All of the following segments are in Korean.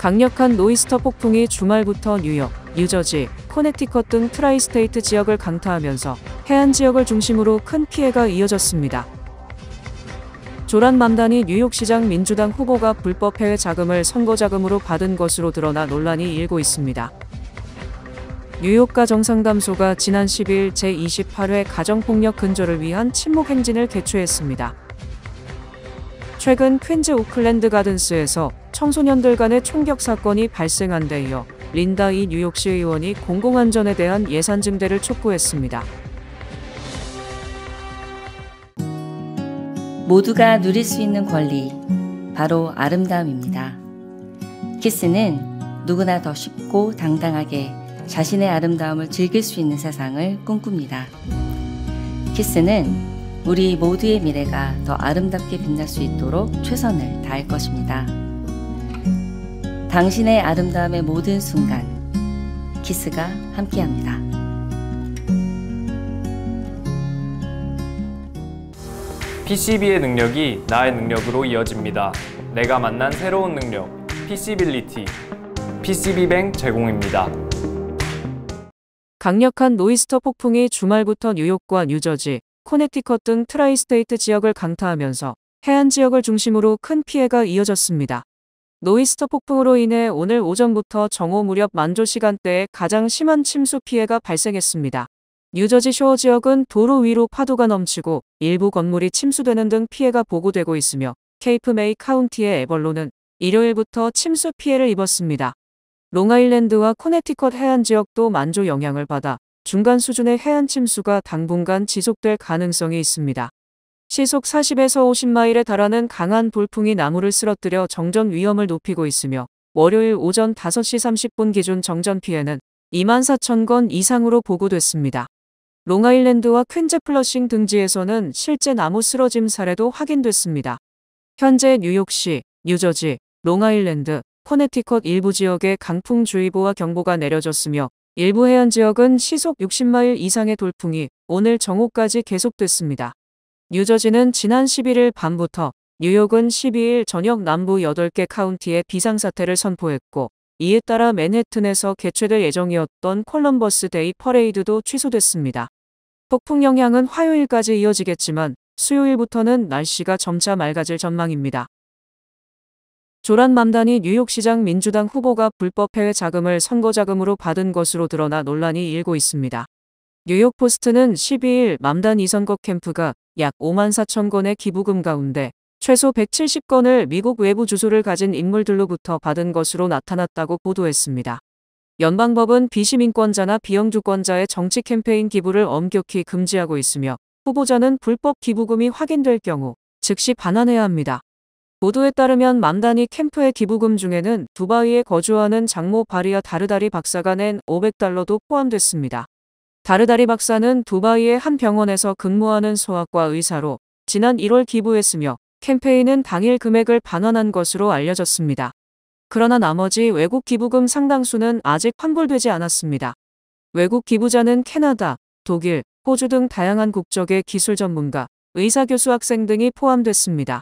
강력한 노이스터 폭풍이 주말부터 뉴욕, 뉴저지, 코네티컷 등 트라이스테이트 지역을 강타하면서 해안 지역을 중심으로 큰 피해가 이어졌습니다. 조란 맘다니 뉴욕시장 민주당 후보가 불법 해외 자금을 선거 자금으로 받은 것으로 드러나 논란이 일고 있습니다. 뉴욕가 정상담소가 지난 10일 제28회 가정폭력 근절을 위한 침묵 행진을 개최했습니다. 최근 퀸즈 오클랜드 가든스에서 청소년들 간의 총격 사건이 발생한 데 이어 린다 이 뉴욕시 의원이 공공안전에 대한 예산 증대를 촉구했습니다. 모두가 누릴 수 있는 권리, 바로 아름다움입니다. 키스는 누구나 더 쉽고 당당하게 자신의 아름다움을 즐길 수 있는 세상을 꿈꿉니다. 키스는 우리 모두의 미래가 더 아름답게 빛날 수 있도록 최선을 다할 것입니다. 당신의 아름다움의 모든 순간, 키스가 함께합니다. PCB의 능력이 나의 능력으로 이어집니다. 내가 만난 새로운 능력, PC빌리티, PCB뱅 제공입니다. 강력한 노이스터 폭풍이 주말부터 뉴욕과 뉴저지, 코네티컷 등 트라이스테이트 지역을 강타하면서 해안 지역을 중심으로 큰 피해가 이어졌습니다. 노이스터 폭풍으로 인해 오늘 오전부터 정오 무렵 만조 시간대에 가장 심한 침수 피해가 발생했습니다. 뉴저지 쇼어 지역은 도로 위로 파도가 넘치고 일부 건물이 침수되는 등 피해가 보고되고 있으며 케이프 메이 카운티의 에벌로는 일요일부터 침수 피해를 입었습니다. 롱아일랜드와 코네티컷 해안 지역도 만조 영향을 받아 중간 수준의 해안 침수가 당분간 지속될 가능성이 있습니다. 시속 40에서 50마일에 달하는 강한 돌풍이 나무를 쓰러뜨려 정전 위험을 높이고 있으며 월요일 오전 5시 30분 기준 정전 피해는 24,000건 이상으로 보고됐습니다. 롱아일랜드와 퀸즈 플러싱 등지에서는 실제 나무 쓰러짐 사례도 확인됐습니다. 현재 뉴욕시, 뉴저지, 롱아일랜드, 코네티컷 일부 지역에 강풍주의보와 경보가 내려졌으며 일부 해안 지역은 시속 60마일 이상의 돌풍이 오늘 정오까지 계속됐습니다. 뉴저지는 지난 11일 밤부터, 뉴욕은 12일 저녁 남부 8개 카운티에 비상사태를 선포했고 이에 따라 맨해튼에서 개최될 예정이었던 콜럼버스 데이 퍼레이드도 취소됐습니다. 폭풍 영향은 화요일까지 이어지겠지만 수요일부터는 날씨가 점차 맑아질 전망입니다. 조란 맘다니 뉴욕시장 민주당 후보가 불법 해외 자금을 선거 자금으로 받은 것으로 드러나 논란이 일고 있습니다. 뉴욕포스트는 12일 맘다니 선거 캠프가 약 54,000건의 기부금 가운데 최소 170건을 미국 외부 주소를 가진 인물들로부터 받은 것으로 나타났다고 보도했습니다. 연방법은 비시민권자나 비영주권자의 정치 캠페인 기부를 엄격히 금지하고 있으며 후보자는 불법 기부금이 확인될 경우 즉시 반환해야 합니다. 보도에 따르면 맘다니 캠프의 기부금 중에는 두바이에 거주하는 장모 바리아 다르다리 박사가 낸 $500도 포함됐습니다. 다르다리 박사는 두바이의 한 병원에서 근무하는 소아과 의사로 지난 1월 기부했으며 캠페인은 당일 금액을 반환한 것으로 알려졌습니다. 그러나 나머지 외국 기부금 상당수는 아직 환불되지 않았습니다. 외국 기부자는 캐나다, 독일, 호주 등 다양한 국적의 기술 전문가, 의사, 교수, 학생 등이 포함됐습니다.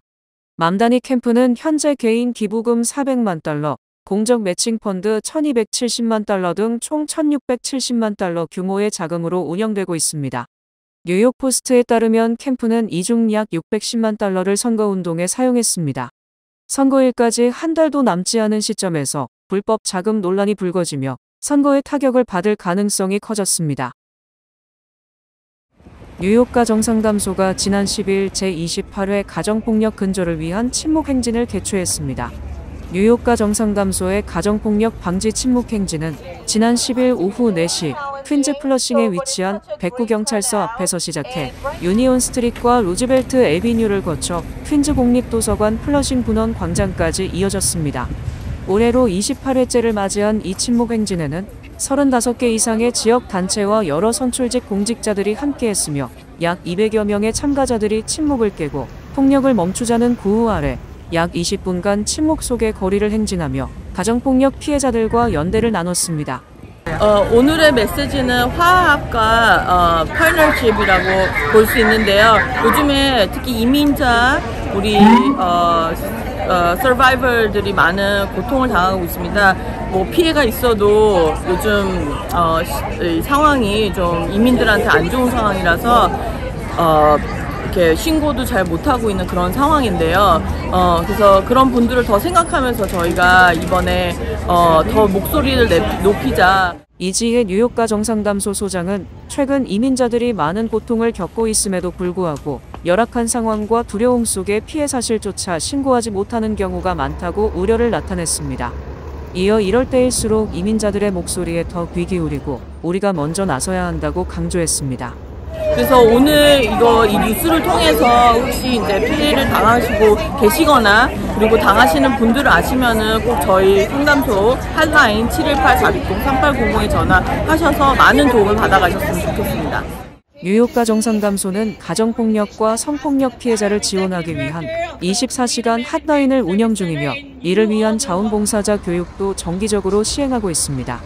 맘다니 캠프는 현재 개인 기부금 $400만, 공적 매칭 펀드 $1,270만 등 총 $1,670만 규모의 자금으로 운영되고 있습니다. 뉴욕포스트에 따르면 캠프는 이 중 약 $610만 선거운동에 사용했습니다. 선거일까지 한 달도 남지 않은 시점에서 불법 자금 논란이 불거지며 선거에 타격을 받을 가능성이 커졌습니다. 뉴욕가 정상담소가 지난 10일 제28회 가정폭력 근절을 위한 침묵 행진을 개최했습니다. 뉴욕가 정상담소의 가정폭력 방지 침묵 행진은 지난 10일 오후 4시 퀸즈 플러싱에 위치한 백구경찰서 앞에서 시작해 유니온 스트릿과 루즈벨트 애비뉴를 거쳐 퀸즈 공립도서관 플러싱 분원 광장까지 이어졌습니다. 올해로 28회째를 맞이한 이 침묵 행진에는 35개 이상의 지역 단체와 여러 선출직 공직자들이 함께했으며 약 200여 명의 참가자들이 침묵을 깨고 폭력을 멈추자는 구호 아래 약 20분간 침묵 속의 거리를 행진하며 가정폭력 피해자들과 연대를 나눴습니다. 오늘의 메시지는 화합과 파트너십이라고 볼 수 있는데요. 요즘에 특히 이민자, 우리 서바이벌들이 많은 고통을 당하고 있습니다. 뭐 피해가 있어도 요즘 이 상황이 좀 이민들한테 안 좋은 상황이라서 이렇게 신고도 잘 못하고 있는 그런 상황인데요. 그래서 그런 분들을 더 생각하면서 저희가 이번에 더 목소리를 높이자. 이지혜 뉴욕가 정상담소 소장은 최근 이민자들이 많은 고통을 겪고 있음에도 불구하고 열악한 상황과 두려움 속에 피해 사실조차 신고하지 못하는 경우가 많다고 우려를 나타냈습니다. 이어 이럴 때일수록 이민자들의 목소리에 더 귀 기울이고 우리가 먼저 나서야 한다고 강조했습니다. 그래서 오늘 이 뉴스를 통해서 혹시 이제 피해를 당하시고 계시거나 그리고 당하시는 분들을 아시면은 꼭 저희 상담소 핫라인 718-460-3800에 전화하셔서 많은 도움을 받아가셨으면 좋겠습니다. 뉴욕가 정상담소는 가정폭력과 성폭력 피해자를 지원하기 위한 24시간 핫라인을 운영 중이며 이를 위한 자원봉사자 교육도 정기적으로 시행하고 있습니다.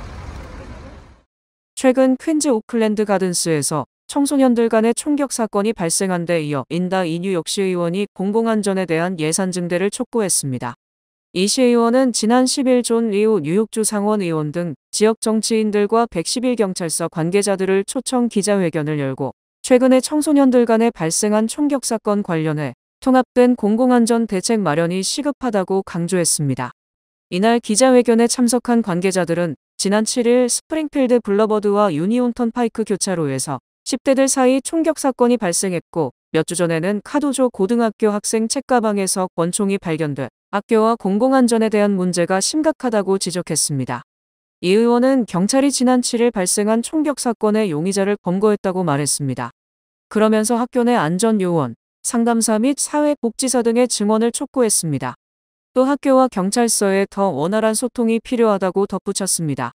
최근 퀸즈 오클랜드 가든스에서 청소년들 간의 총격 사건이 발생한 데 이어 인다 이 뉴욕시 의원이 공공안전에 대한 예산 증대를 촉구했습니다. 이 시의원은 지난 10일 존 리우 뉴욕주 상원 의원 등 지역 정치인들과 111경찰서 관계자들을 초청 기자회견을 열고 최근에 청소년들 간에 발생한 총격 사건 관련해 통합된 공공안전 대책 마련이 시급하다고 강조했습니다. 이날 기자회견에 참석한 관계자들은 지난 7일 스프링필드 블러버드와 유니온 턴파이크 교차로에서 10대들 사이 총격 사건이 발생했고 몇 주 전에는 카도조 고등학교 학생 책가방에서 권총이 발견돼 학교와 공공안전에 대한 문제가 심각하다고 지적했습니다. 이 의원은 경찰이 지난 7일 발생한 총격 사건의 용의자를 검거했다고 말했습니다. 그러면서 학교 내 안전요원, 상담사 및 사회복지사 등의 증언을 촉구했습니다. 또 학교와 경찰서에 더 원활한 소통이 필요하다고 덧붙였습니다.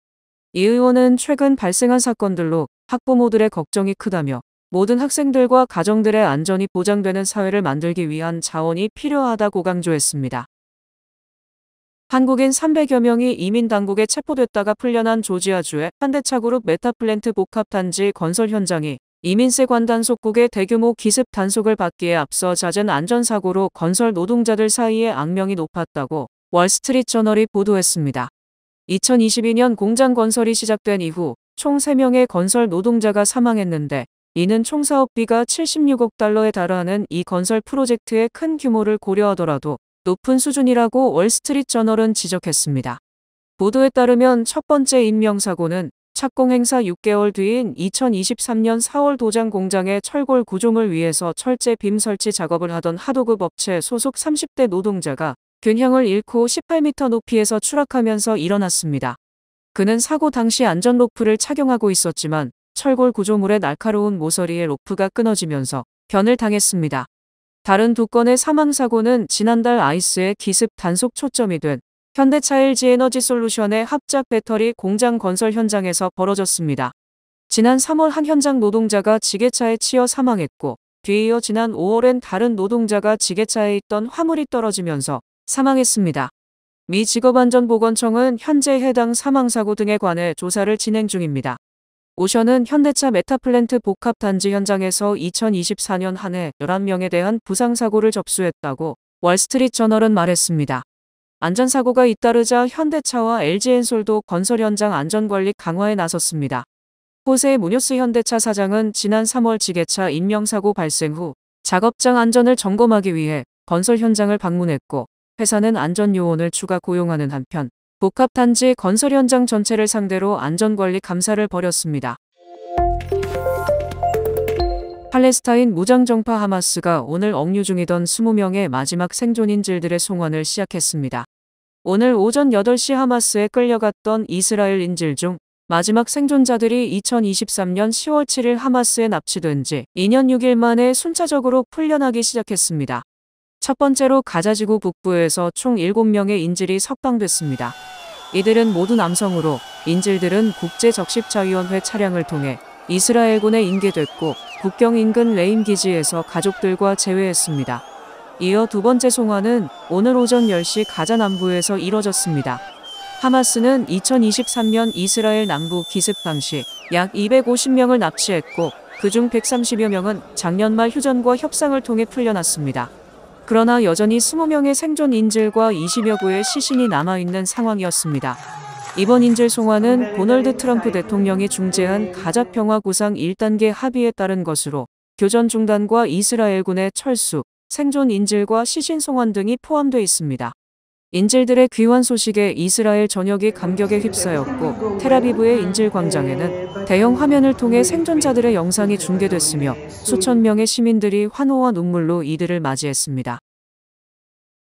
이 의원은 최근 발생한 사건들로 학부모들의 걱정이 크다며 모든 학생들과 가정들의 안전이 보장되는 사회를 만들기 위한 자원이 필요하다고 강조했습니다. 한국인 300여 명이 이민 당국에 체포됐다가 풀려난 조지아주의 현대차 그룹 메타플랜트 복합단지 건설 현장이 이민세 관단속국의 대규모 기습 단속을 받기에 앞서 잦은 안전사고로 건설 노동자들 사이에 악명이 높았다고 월스트리트저널이 보도했습니다. 2022년 공장 건설이 시작된 이후 총 3명의 건설 노동자가 사망했는데 이는 총 사업비가 76억 달러에 달하는 이 건설 프로젝트의 큰 규모를 고려하더라도 높은 수준이라고 월스트리트저널은 지적했습니다. 보도에 따르면 첫 번째 인명사고는 착공 행사 6개월 뒤인 2023년 4월 도장 공장의 철골 구종을 위해서 철제 빔 설치 작업을 하던 하도급 업체 소속 30대 노동자가 균형을 잃고 18m 높이에서 추락하면서 일어났습니다. 그는 사고 당시 안전 로프를 착용하고 있었지만 철골 구조물의 날카로운 모서리에 로프가 끊어지면서 변을 당했습니다. 다른 두 건의 사망사고는 지난달 아이스의 기습 단속 초점이 된 현대차 LG 에너지 솔루션의 합작 배터리 공장 건설 현장에서 벌어졌습니다. 지난 3월 한 현장 노동자가 지게차에 치여 사망했고 뒤이어 지난 5월엔 다른 노동자가 지게차에 있던 화물이 떨어지면서 사망했습니다. 미 직업안전보건청은 현재 해당 사망사고 등에 관해 조사를 진행 중입니다. 오션은 현대차 메타플랜트 복합단지 현장에서 2024년 한 해 11명에 대한 부상사고를 접수했다고 월스트리트저널은 말했습니다. 안전사고가 잇따르자 현대차와 LG엔솔도 건설 현장 안전관리 강화에 나섰습니다. 호세 무뇨스 현대차 사장은 지난 3월 지게차 인명사고 발생 후 작업장 안전을 점검하기 위해 건설 현장을 방문했고 회사는 안전요원을 추가 고용하는 한편 복합단지 건설 현장 전체를 상대로 안전관리 감사를 벌였습니다. 팔레스타인 무장정파 하마스가 오늘 억류 중이던 20명의 마지막 생존인질들의 송환을 시작했습니다. 오늘 오전 8시 하마스에 끌려갔던 이스라엘 인질 중 마지막 생존자들이 2023년 10월 7일 하마스에 납치된 지 2년 6일 만에 순차적으로 풀려나기 시작했습니다. 첫 번째로 가자지구 북부에서 총 7명의 인질이 석방됐습니다. 이들은 모두 남성으로 인질들은 국제적십자위원회 차량을 통해 이스라엘군에 인계됐고 국경 인근 레임 기지에서 가족들과 재회했습니다. 이어 두 번째 송환은 오늘 오전 10시 가자 남부에서 이뤄졌습니다. 하마스는 2023년 이스라엘 남부 기습 당시 약 250명을 납치했고 그중 130여 명은 작년 말 휴전과 협상을 통해 풀려났습니다. 그러나 여전히 20명의 생존 인질과 20여 구의 시신이 남아있는 상황이었습니다. 이번 인질 송환은 도널드 트럼프 대통령이 중재한 가자 평화 구상 1단계 합의에 따른 것으로 교전 중단과 이스라엘군의 철수, 생존 인질과 시신 송환 등이 포함되어 있습니다. 인질들의 귀환 소식에 이스라엘 전역이 감격에 휩싸였고 텔아비브의 인질 광장에는 대형 화면을 통해 생존자들의 영상이 중계됐으며 수천 명의 시민들이 환호와 눈물로 이들을 맞이했습니다.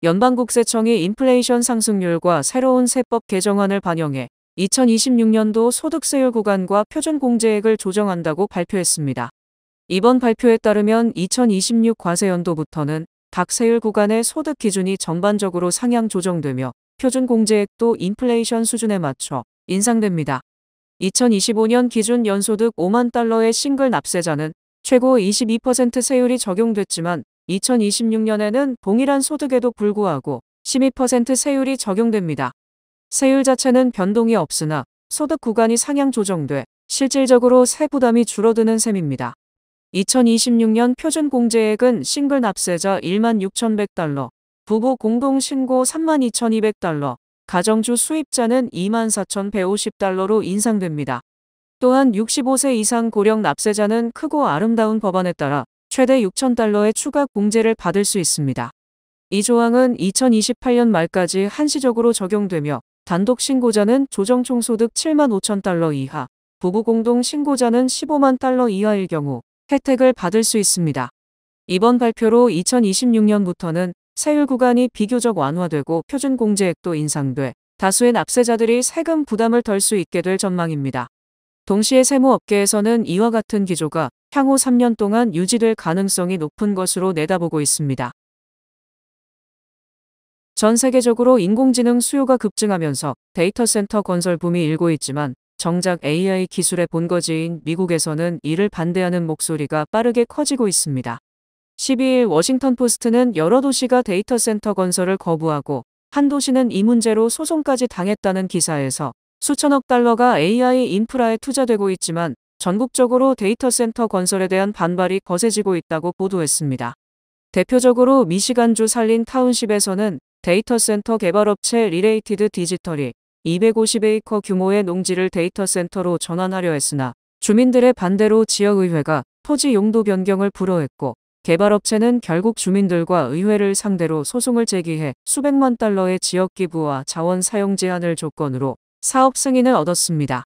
연방국세청이 인플레이션 상승률과 새로운 세법 개정안을 반영해 2026년도 소득세율 구간과 표준공제액을 조정한다고 발표했습니다. 이번 발표에 따르면 2026 과세연도부터는 각 세율 구간의 소득 기준이 전반적으로 상향 조정되며 표준공제액도 인플레이션 수준에 맞춰 인상됩니다. 2025년 기준 연소득 5만 달러의 싱글 납세자는 최고 22% 세율이 적용됐지만 2026년에는 동일한 소득에도 불구하고 12% 세율이 적용됩니다. 세율 자체는 변동이 없으나 소득 구간이 상향 조정돼 실질적으로 세 부담이 줄어드는 셈입니다. 2026년 표준공제액은 싱글 납세자 16,100달러, 부부 공동신고 32,200달러, 가정주 수입자는 24,150달러로 인상됩니다. 또한 65세 이상 고령 납세자는 크고 아름다운 법안에 따라 최대 6,000달러의 추가 공제를 받을 수 있습니다. 이 조항은 2028년 말까지 한시적으로 적용되며 단독 신고자는 조정 총소득 7만 5천 달러 이하, 부부 공동 신고자는 15만 달러 이하일 경우 혜택을 받을 수 있습니다. 이번 발표로 2026년부터는 세율 구간이 비교적 완화되고 표준공제액도 인상돼 다수의 납세자들이 세금 부담을 덜 수 있게 될 전망입니다. 동시에 세무업계에서는 이와 같은 기조가 향후 3년 동안 유지될 가능성이 높은 것으로 내다보고 있습니다. 전 세계적으로 인공지능 수요가 급증하면서 데이터 센터 건설 붐이 일고 있지만 정작 AI 기술의 본거지인 미국에서는 이를 반대하는 목소리가 빠르게 커지고 있습니다. 12일 워싱턴 포스트는 여러 도시가 데이터 센터 건설을 거부하고 한 도시는 이 문제로 소송까지 당했다는 기사에서 수천억 달러가 AI 인프라에 투자되고 있지만 전국적으로 데이터 센터 건설에 대한 반발이 거세지고 있다고 보도했습니다. 대표적으로 미시간주 살린 타운십에서는 데이터 센터 개발업체 리레이티드 디지털이 250에이커 규모의 농지를 데이터 센터로 전환하려 했으나 주민들의 반대로 지역의회가 토지 용도 변경을 불허했고 개발업체는 결국 주민들과 의회를 상대로 소송을 제기해 수백만 달러의 지역 기부와 자원 사용 제한을 조건으로 사업 승인을 얻었습니다.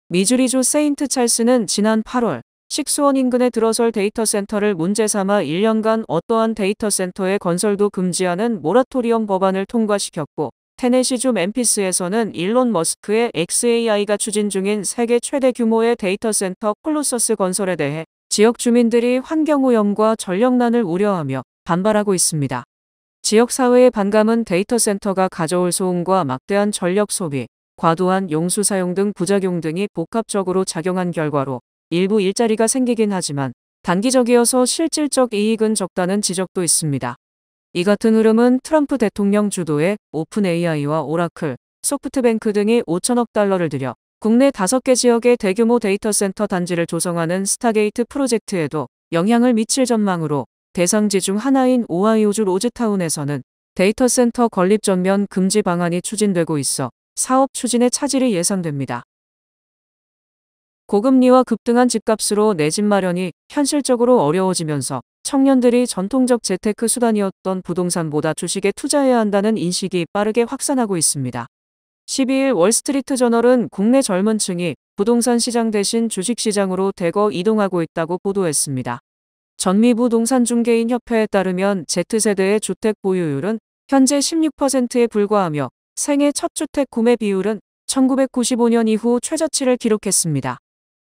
미주리주 세인트 찰스는 지난 8월 식수원 인근에 들어설 데이터 센터를 문제 삼아 1년간 어떠한 데이터 센터의 건설도 금지하는 모라토리엄 법안을 통과시켰고 테네시주 멤피스에서는 일론 머스크의 XAI가 추진 중인 세계 최대 규모의 데이터 센터 콜로서스 건설에 대해 지역 주민들이 환경오염과 전력난을 우려하며 반발하고 있습니다. 지역사회의 반감은 데이터 센터가 가져올 소음과 막대한 전력 소비, 과도한 용수 사용 등 부작용 등이 복합적으로 작용한 결과로 일부 일자리가 생기긴 하지만 단기적이어서 실질적 이익은 적다는 지적도 있습니다. 이 같은 흐름은 트럼프 대통령 주도의 오픈 AI와 오라클, 소프트뱅크 등이 5천억 달러를 들여 국내 5개 지역의 대규모 데이터 센터 단지를 조성하는 스타게이트 프로젝트에도 영향을 미칠 전망으로 대상지 중 하나인 오하이오주 로즈타운에서는 데이터 센터 건립 전면 금지 방안이 추진되고 있어 사업 추진에 차질이 예상됩니다. 고금리와 급등한 집값으로 내 집 마련이 현실적으로 어려워지면서 청년들이 전통적 재테크 수단이었던 부동산보다 주식에 투자해야 한다는 인식이 빠르게 확산하고 있습니다. 12일 월스트리트 저널은 국내 젊은 층이 부동산 시장 대신 주식시장으로 대거 이동하고 있다고 보도했습니다. 전미부동산중개인 협회에 따르면 Z세대의 주택 보유율은 현재 16%에 불과하며 생애 첫 주택 구매 비율은 1995년 이후 최저치를 기록했습니다.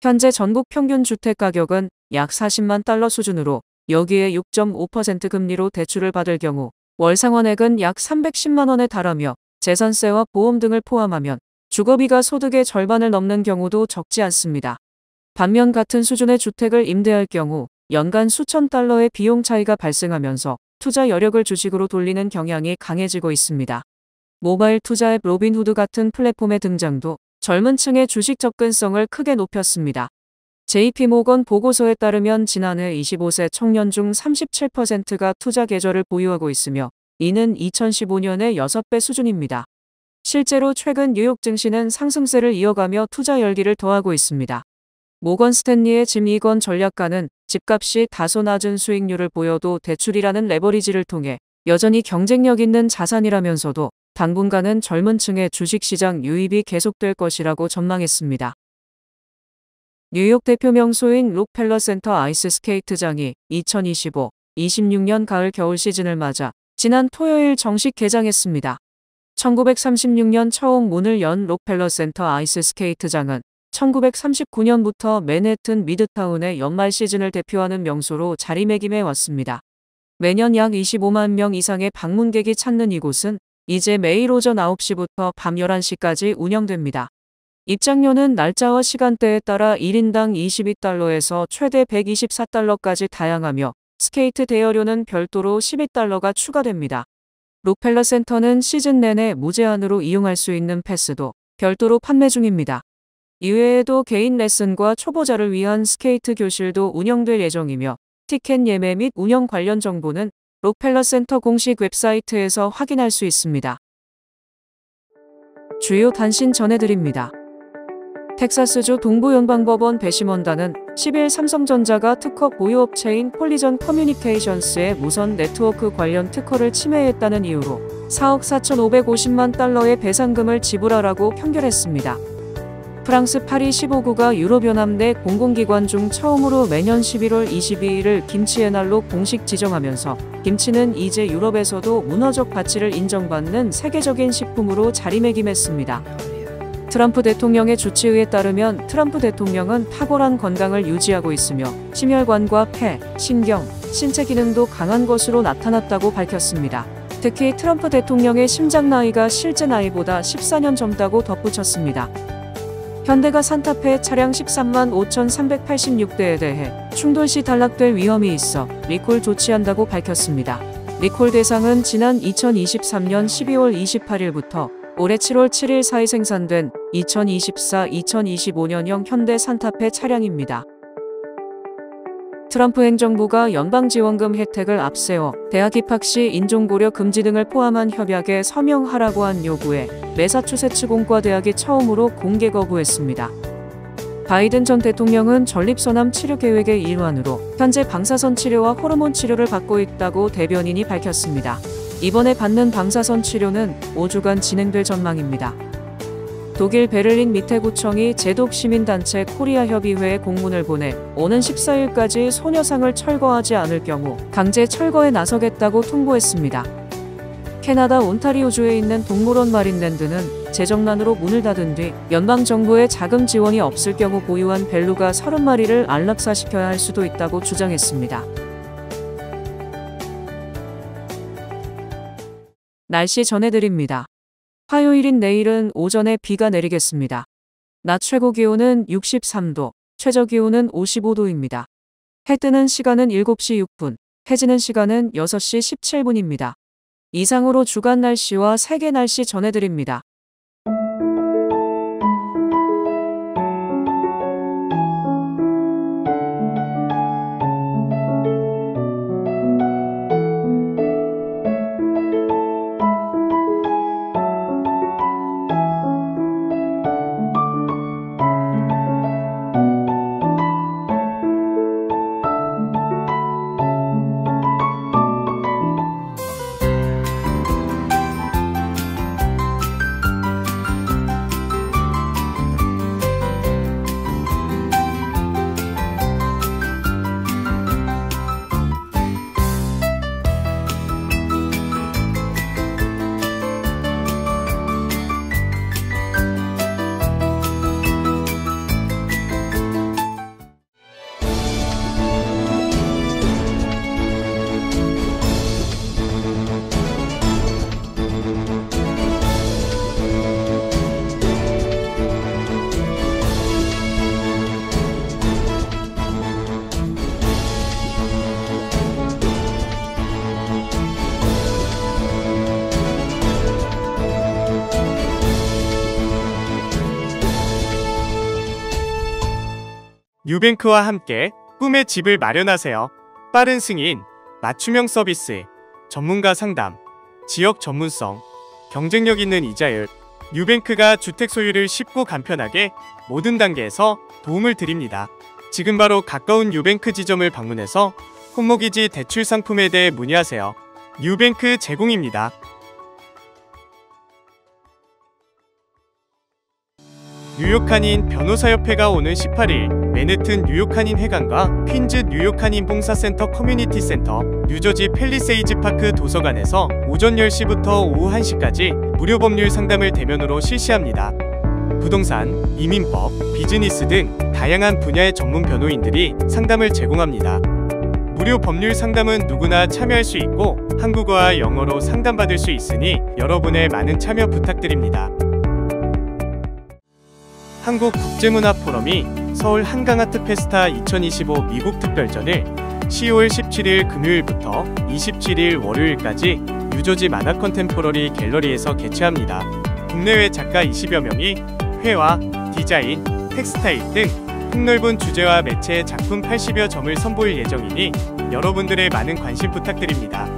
현재 전국 평균 주택 가격은 약 40만 달러 수준으로 여기에 6.5% 금리로 대출을 받을 경우 월 상환액은 약 310만 원에 달하며 재산세와 보험 등을 포함하면 주거비가 소득의 절반을 넘는 경우도 적지 않습니다. 반면 같은 수준의 주택을 임대할 경우 연간 수천 달러의 비용 차이가 발생하면서 투자 여력을 주식으로 돌리는 경향이 강해지고 있습니다. 모바일 투자 앱 로빈후드 같은 플랫폼의 등장도 젊은 층의 주식 접근성을 크게 높였습니다. JP모건 보고서에 따르면 지난해 25세 청년 중 37%가 투자 계좌를 보유하고 있으며 이는 2015년의 6배 수준입니다. 실제로 최근 뉴욕 증시는 상승세를 이어가며 투자 열기를 더하고 있습니다. 모건 스탠리의 짐 이건 전략가는 집값이 다소 낮은 수익률을 보여도 대출이라는 레버리지를 통해 여전히 경쟁력 있는 자산이라면서도 당분간은 젊은 층의 주식시장 유입이 계속될 것이라고 전망했습니다. 뉴욕 대표 명소인 록펠러 센터 아이스 스케이트장이 2025-26년 가을 겨울 시즌을 맞아 지난 토요일 정식 개장했습니다. 1936년 처음 문을 연 록펠러 센터 아이스 스케이트장은 1939년부터 맨해튼 미드타운의 연말 시즌을 대표하는 명소로 자리매김해 왔습니다. 매년 약 25만 명 이상의 방문객이 찾는 이곳은 이제 매일 오전 9시부터 밤 11시까지 운영됩니다. 입장료는 날짜와 시간대에 따라 1인당 22달러에서 최대 124달러까지 다양하며 스케이트 대여료는 별도로 12달러가 추가됩니다. 록펠러 센터는 시즌 내내 무제한으로 이용할 수 있는 패스도 별도로 판매 중입니다. 이외에도 개인 레슨과 초보자를 위한 스케이트 교실도 운영될 예정이며 티켓 예매 및 운영 관련 정보는 록펠러 센터 공식 웹사이트에서 확인할 수 있습니다. 주요 단신 전해드립니다. 텍사스주 동부연방법원 배심원단은 10일 삼성전자가 특허 보유업체인 콜리전 커뮤니케이션스의 무선 네트워크 관련 특허를 침해했다는 이유로 4억 4,550만 달러의 배상금을 지불하라고 판결했습니다. 프랑스 파리 15구가 유럽연합 내 공공기관 중 처음으로 매년 11월 22일을 김치의 날로 공식 지정하면서 김치는 이제 유럽에서도 문화적 가치를 인정받는 세계적인 식품으로 자리매김했습니다. 트럼프 대통령의 주치의에 따르면 트럼프 대통령은 탁월한 건강을 유지하고 있으며 심혈관과 폐, 신경, 신체 기능도 강한 것으로 나타났다고 밝혔습니다. 특히 트럼프 대통령의 심장 나이가 실제 나이보다 14년 젊다고 덧붙였습니다. 현대가 산타페 차량 13만 5,386대에 대해 충돌 시 단락될 위험이 있어 리콜 조치한다고 밝혔습니다. 리콜 대상은 지난 2023년 12월 28일부터 올해 7월 7일 사이 생산된 2024-2025년형 현대 산타페 차량입니다. 트럼프 행정부가 연방지원금 혜택을 앞세워 대학 입학 시 인종고려 금지 등을 포함한 협약에 서명하라고 한 요구에 매사추세츠 공과대학이 처음으로 공개 거부했습니다. 바이든 전 대통령은 전립선암 치료 계획의 일환으로 현재 방사선 치료와 호르몬 치료를 받고 있다고 대변인이 밝혔습니다. 이번에 받는 방사선 치료는 5주간 진행될 전망입니다. 독일 베를린 미테구청이 제독 시민단체 코리아협의회에 공문을 보내 오는 14일까지 소녀상을 철거하지 않을 경우 강제 철거에 나서겠다고 통보했습니다. 캐나다 온타리오주에 있는 동물원 마린랜드는 재정난으로 문을 닫은 뒤 연방정부의 자금 지원이 없을 경우 보유한 벨루가 30마리를 안락사시켜야 할 수도 있다고 주장했습니다. 날씨 전해드립니다. 화요일인 내일은 오전에 비가 내리겠습니다. 낮 최고 기온은 63도, 최저 기온은 55도입니다. 해 뜨는 시간은 7시 6분, 해 지는 시간은 6시 17분입니다. 이상으로 주간 날씨와 세계 날씨 전해드립니다. 뉴뱅크와 함께 꿈의 집을 마련하세요. 빠른 승인, 맞춤형 서비스, 전문가 상담, 지역 전문성, 경쟁력 있는 이자율. 뉴뱅크가 주택 소유를 쉽고 간편하게 모든 단계에서 도움을 드립니다. 지금 바로 가까운 뉴뱅크 지점을 방문해서 홈모기지 대출 상품에 대해 문의하세요. 뉴뱅크 제공입니다. 뉴욕 한인 변호사협회가 오는 18일 맨해튼 뉴욕 한인 회관과 퀸즈 뉴욕 한인 봉사센터 커뮤니티 센터, 뉴저지 팰리세이즈 파크 도서관에서 오전 10시부터 오후 1시까지 무료 법률 상담을 대면으로 실시합니다. 부동산, 이민법, 비즈니스 등 다양한 분야의 전문 변호인들이 상담을 제공합니다. 무료 법률 상담은 누구나 참여할 수 있고 한국어와 영어로 상담받을 수 있으니 여러분의 많은 참여 부탁드립니다. 한국국제문화포럼이 서울 한강아트 페스타 2025 미국 특별전을 10월 17일 금요일부터 27일 월요일까지 뉴저지 만화 컨템포러리 갤러리에서 개최합니다. 국내외 작가 20여 명이 회화, 디자인, 텍스타일 등 폭넓은 주제와 매체의 작품 80여 점을 선보일 예정이니 여러분들의 많은 관심 부탁드립니다.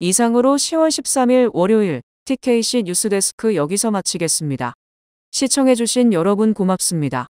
이상으로 10월 13일 월요일 TKC 뉴스데스크 여기서 마치겠습니다. 시청해주신 여러분 고맙습니다.